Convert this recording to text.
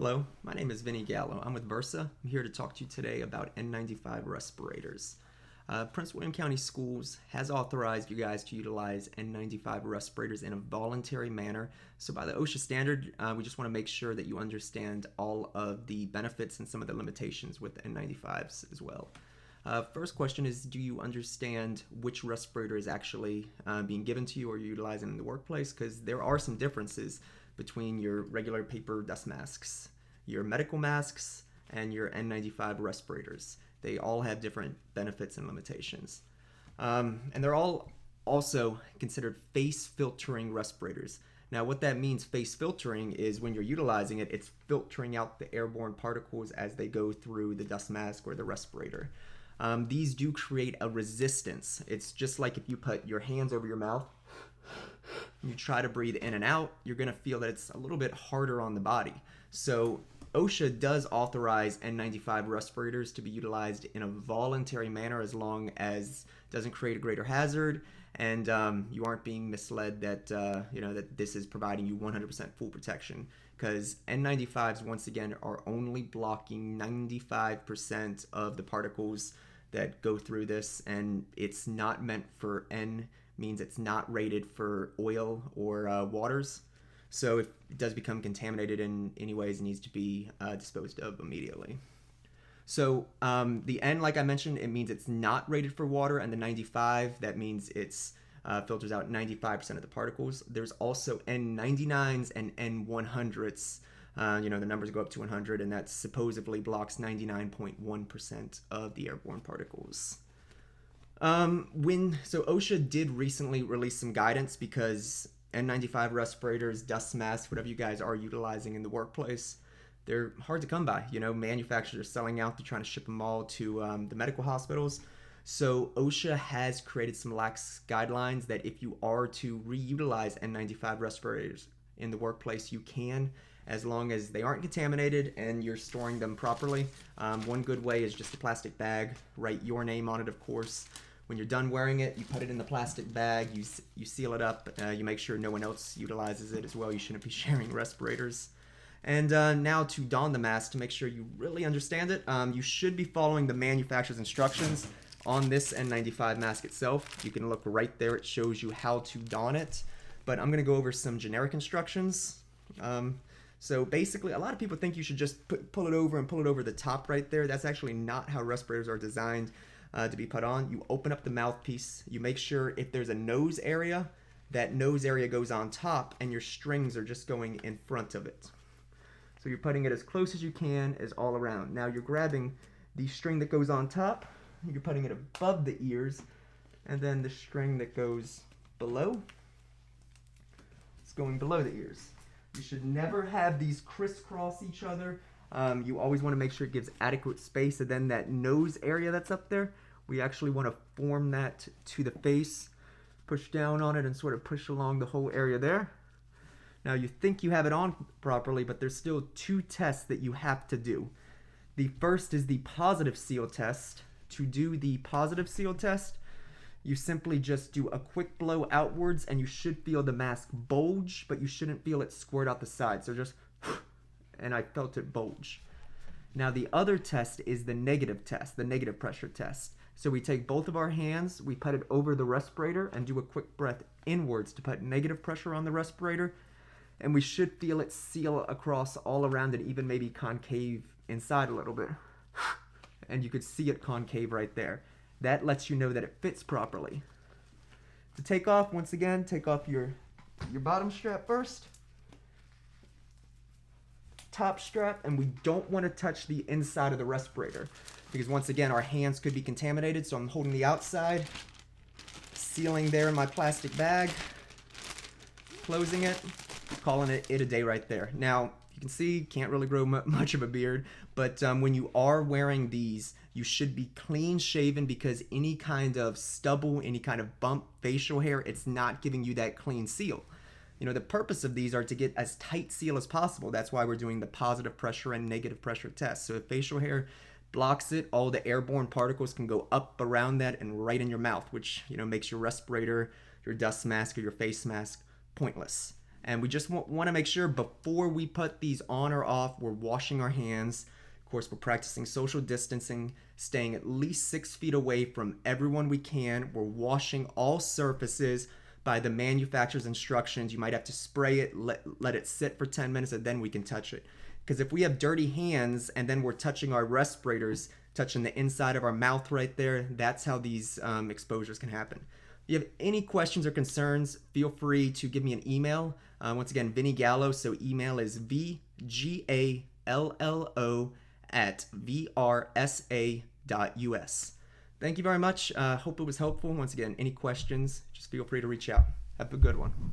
Hello, my name is Vinny Gallo. I'm with Versa. I'm here to talk to you today about N95 respirators. Prince William County Schools has authorized you guys to utilize N95 respirators in a voluntary manner. So by the OSHA standard, we just want to make sure that you understand all of the benefits and some of the limitations with N95s as well. First question is, do you understand which respirator is actually being given to you or utilizing in the workplace? Because there are some differences between your regular paper dust masks, your medical masks, and your N95 respirators. They all have different benefits and limitations. And they're all also considered face filtering respirators. Now, what that means, face filtering, is when you're utilizing it, it's filtering out the airborne particles as they go through the dust mask or the respirator. These do create a resistance. It's just like if you put your hands over your mouth, you try to breathe in and out, you're going to feel that it's a little bit harder on the body. So OSHA does authorize N95 respirators to be utilized in a voluntary manner as long as it doesn't create a greater hazard and you aren't being misled that that this is providing you 100% full protection, because N95s once again are only blocking 95% of the particles that go through this, and it's not meant for means it's not rated for oil or waters. So if it does become contaminated in any ways, it needs to be disposed of immediately. So the N, like I mentioned, it means it's not rated for water, and the 95, that means it's filters out 95% of the particles. There's also N99s and N100s. The numbers go up to 100, and that supposedly blocks 99.1% of the airborne particles. So OSHA did recently release some guidance because N95 respirators, dust masks, whatever you guys are utilizing in the workplace, they're hard to come by. Manufacturers are selling out. They're trying to ship them all to the medical hospitals. So OSHA has created some lax guidelines that if you are to reutilize N95 respirators in the workplace, you can, as long as they aren't contaminated and you're storing them properly. One good way is just a plastic bag. Write your name on it, of course. When you're done wearing it, you put it in the plastic bag, you seal it up, you make sure no one else utilizes it as well. You shouldn't be sharing respirators. And now to don the mask, to make sure you really understand it, you should be following the manufacturer's instructions on this N95 mask itself. You can look right there, it shows you how to don it. But I'm going to go over some generic instructions. So basically, a lot of people think you should just pull it over the top right there. That's actually not how respirators are designed to be put on. You open up the mouthpiece, you make sure if there's a nose area, that nose area goes on top and your strings are just going in front of it. So you're putting it as close as you can, as all around. Now you're grabbing the string that goes on top, you're putting it above the ears, and then the string that goes below, it's going below the ears. You should never have these crisscross each other. You always want to make sure it gives adequate space, and then that nose area that's up there, we actually want to form that to the face, push down on it and sort of push along the whole area there. Now you think you have it on properly, but there's still two tests that you have to do. The first is the positive seal test. To do the positive seal test, you simply just do a quick blow outwards and you should feel the mask bulge, but you shouldn't feel it squirt out the side. So just, and I felt it bulge. Now the other test is the negative test, the negative pressure test. So we take both of our hands, we put it over the respirator and do a quick breath inwards to put negative pressure on the respirator. And we should feel it seal across all around it, even maybe concave inside a little bit. And you could see it concave right there. That lets you know that it fits properly. To take off, once again, take off your bottom strap first. Top strap, and we don't want to touch the inside of the respirator because once again our hands could be contaminated. So I'm holding the outside, sealing there in my plastic bag, closing it, calling it a day right there. Now you can see, can't really grow much of a beard, but when you are wearing these, you should be clean shaven, because any kind of stubble, any kind of bump, facial hair, it's not giving you that clean seal. The purpose of these are to get as tight seal as possible. That's why we're doing the positive pressure and negative pressure test. So if facial hair blocks it, all the airborne particles can go up around that and right in your mouth, which makes your respirator, your dust mask, or your face mask pointless. And we just want to make sure before we put these on or off, we're washing our hands. Of course, we're practicing social distancing, staying at least 6 feet away from everyone we can. We're washing all surfaces by the manufacturer's instructions. You might have to spray it, let it sit for 10 minutes, and then we can touch it. Because if we have dirty hands and then we're touching our respirators, touching the inside of our mouth right there, that's how these exposures can happen. If you have any questions or concerns, feel free to give me an email. Once again, Vinny Gallo, so email is vgallo@vrsa.us. Thank you very much. Hope it was helpful. Once again, any questions, just feel free to reach out. Have a good one.